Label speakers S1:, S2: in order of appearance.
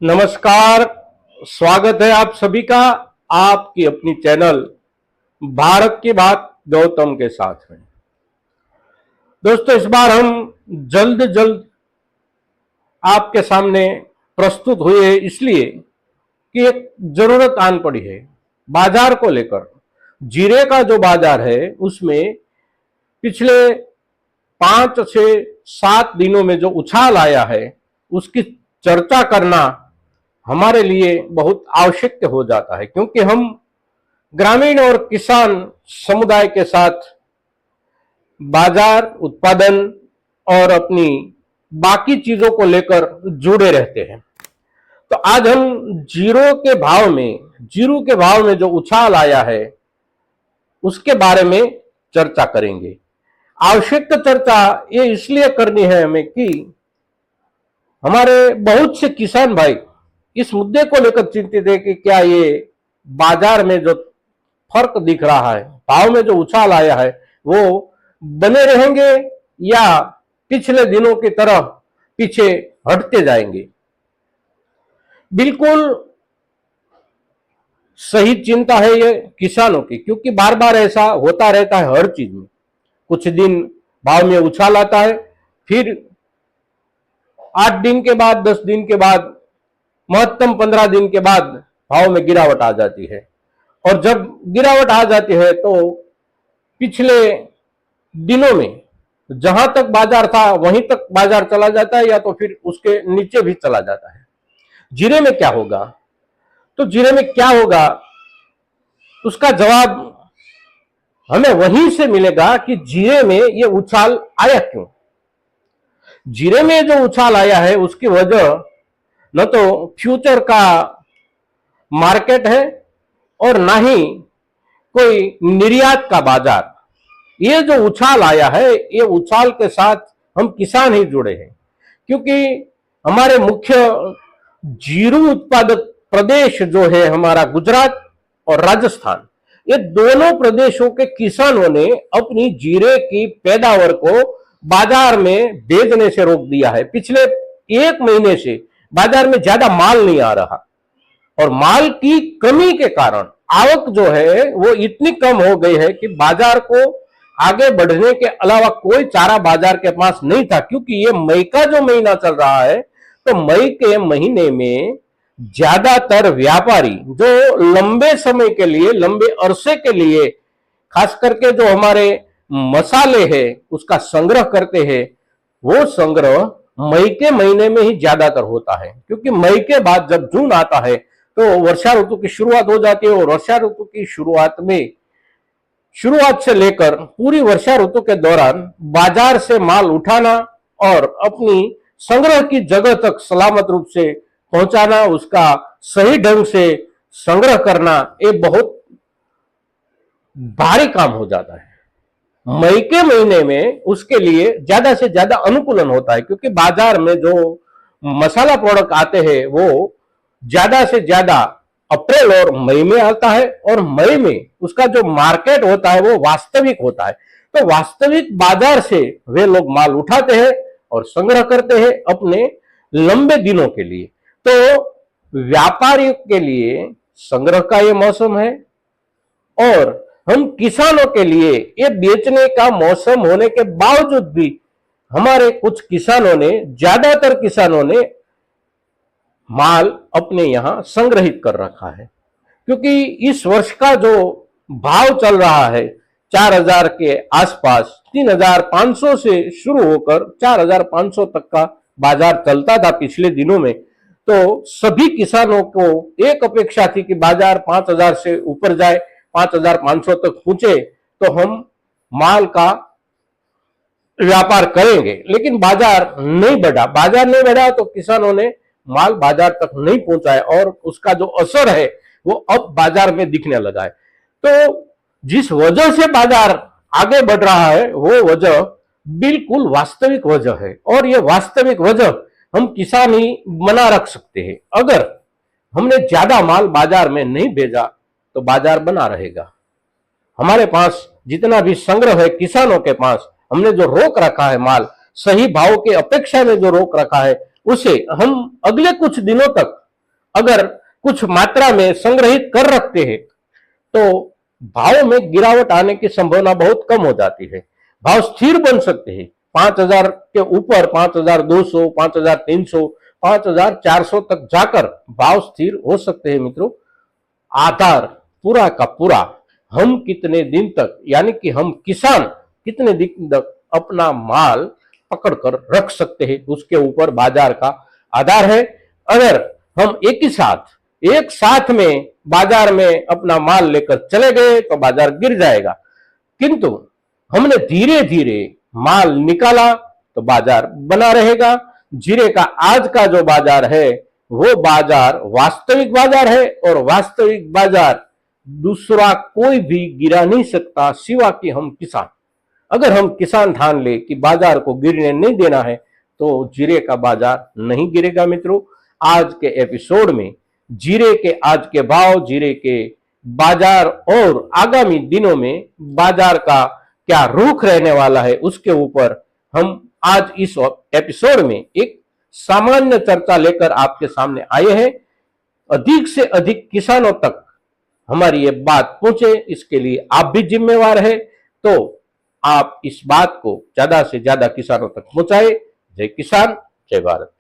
S1: नमस्कार। स्वागत है आप सभी का आपकी अपनी चैनल भारत की बात गौतम के साथ में। दोस्तों, इस बार हम जल्द आपके सामने प्रस्तुत हुए इसलिए कि एक जरूरत आन पड़ी है बाजार को लेकर। जीरे का जो बाजार है उसमें पिछले 5 से 7 दिनों में जो उछाल आया है उसकी चर्चा करना हमारे लिए बहुत आवश्यक हो जाता है, क्योंकि हम ग्रामीण और किसान समुदाय के साथ बाजार, उत्पादन और अपनी बाकी चीजों को लेकर जुड़े रहते हैं। तो आज हम जीरू के भाव में जो उछाल आया है उसके बारे में चर्चा करेंगे। आवश्यक चर्चा ये इसलिए करनी है हमें कि हमारे बहुत से किसान भाई इस मुद्दे को लेकर चिंतित है कि क्या ये बाजार में जो फर्क दिख रहा है, भाव में जो उछाल आया है, वो बने रहेंगे या पिछले दिनों की तरह पीछे हटते जाएंगे। बिल्कुल सही चिंता है ये किसानों की, क्योंकि बार बार ऐसा होता रहता है हर चीज में। कुछ दिन भाव में उछाल आता है, फिर 8 दिन के बाद, 10 दिन के बाद, महत्तम 15 दिन के बाद भाव में गिरावट आ जाती है। और जब गिरावट आ जाती है तो पिछले दिनों में जहां तक बाजार था वहीं तक बाजार चला जाता है, या तो फिर उसके नीचे भी चला जाता है। जीरे में क्या होगा? तो जीरे में क्या होगा उसका जवाब हमें वहीं से मिलेगा कि जीरे में ये उछाल आया क्यों। जीरे में जो उछाल आया है उसकी वजह न तो फ्यूचर का मार्केट है और ना ही कोई निर्यात का बाजार। ये जो उछाल आया है, ये उछाल के साथ हम किसान ही जुड़े हैं, क्योंकि हमारे मुख्य जीरू उत्पादक प्रदेश जो है हमारा गुजरात और राजस्थान, ये दोनों प्रदेशों के किसानों ने अपनी जीरे की पैदावार को बाजार में भेजने से रोक दिया है। पिछले 1 महीने से बाजार में ज्यादा माल नहीं आ रहा, और माल की कमी के कारण आवक जो है वो इतनी कम हो गई है कि बाजार को आगे बढ़ने के अलावा कोई चारा बाजार के पास नहीं था। क्योंकि ये मई का जो महीना चल रहा है, तो मई के महीने में ज्यादातर व्यापारी जो लंबे समय के लिए, लंबे अरसे के लिए, खास करके जो हमारे मसाले है उसका संग्रह करते हैं, वो संग्रह मई के महीने में ही ज्यादातर होता है। क्योंकि मई के बाद जब जून आता है तो वर्षा ऋतु की शुरुआत हो जाती है, और वर्षा ऋतु की शुरुआत से लेकर पूरी वर्षा ऋतु के दौरान बाजार से माल उठाना और अपनी संग्रह की जगह तक सलामत रूप से पहुंचाना, उसका सही ढंग से संग्रह करना, ये बहुत भारी काम हो जाता है। मई के महीने में उसके लिए ज्यादा से ज्यादा अनुकूलन होता है, क्योंकि बाजार में जो मसाला प्रोडक्ट आते हैं वो ज्यादा से ज्यादा अप्रैल और मई में आता है, और मई में उसका जो मार्केट होता है वो वास्तविक होता है। तो वास्तविक बाजार से वे लोग माल उठाते हैं और संग्रह करते हैं अपने लंबे दिनों के लिए। तो व्यापारियों के लिए संग्रह का ये मौसम है, और हम किसानों के लिए ये बेचने का मौसम होने के बावजूद भी हमारे कुछ किसानों ने, ज्यादातर किसानों ने माल अपने यहां संग्रहित कर रखा है। क्योंकि इस वर्ष का जो भाव चल रहा है 4000 के आसपास, 3500 से शुरू होकर 4500 तक का बाजार चलता था पिछले दिनों में। तो सभी किसानों को एक अपेक्षा थी कि बाजार 5000 से ऊपर जाए, 5500 तक पहुंचे तो हम माल का व्यापार करेंगे। लेकिन बाजार नहीं बढ़ा तो किसानों ने माल बाजार तक नहीं पहुंचा है, और उसका जो असर है वो अब बाजार में दिखने लगा है। तो जिस वजह से बाजार आगे बढ़ रहा है वो वजह बिल्कुल वास्तविक वजह है, और ये वास्तविक वजह हम किसान ही बना रख सकते हैं। अगर हमने ज्यादा माल बाजार में नहीं भेजा तो बाजार बना रहेगा। हमारे पास जितना भी संग्रह है किसानों के पास, हमने जो रोक रखा है माल, सही भाव के अपेक्षा में जो रोक रखा है, उसे हम अगले कुछ दिनों तक अगर कुछ मात्रा में संग्रहित कर रखते हैं तो भाव में गिरावट आने की संभावना बहुत कम हो जाती है। भाव स्थिर बन सकते हैं, 5,000 के ऊपर 5,200, 5,300, 5,400 तक जाकर भाव स्थिर हो सकते हैं मित्रों। आधार पूरा का पूरा हम कितने दिन तक, यानी कि हम किसान कितने दिन तक अपना माल पकड़ कर रख सकते हैं, उसके ऊपर बाजार का आधार है। अगर हम एक साथ में बाजार में अपना माल लेकर चले गए तो बाजार गिर जाएगा, किंतु हमने धीरे धीरे माल निकाला तो बाजार बना रहेगा। जीरे का आज का जो बाजार है वो बाजार वास्तविक बाजार है, और वास्तविक बाजार दूसरा कोई भी गिरा नहीं सकता सिवा कि हम किसान। अगर हम किसान ठान ले कि बाजार को गिरने नहीं देना है तो जीरे का बाजार नहीं गिरेगा मित्रों। आज के एपिसोड में जीरे के आज के भाव, जीरे के बाजार और आगामी दिनों में बाजार का क्या रुख रहने वाला है उसके ऊपर हम आज इस एपिसोड में एक सामान्य चर्चा लेकर आपके सामने आए हैं। अधिक से अधिक किसानों तक हमारी ये बात पहुंचे, इसके लिए आप भी जिम्मेवार है। तो आप इस बात को ज्यादा से ज्यादा किसानों तक पहुंचाए। जय किसान, जय भारत।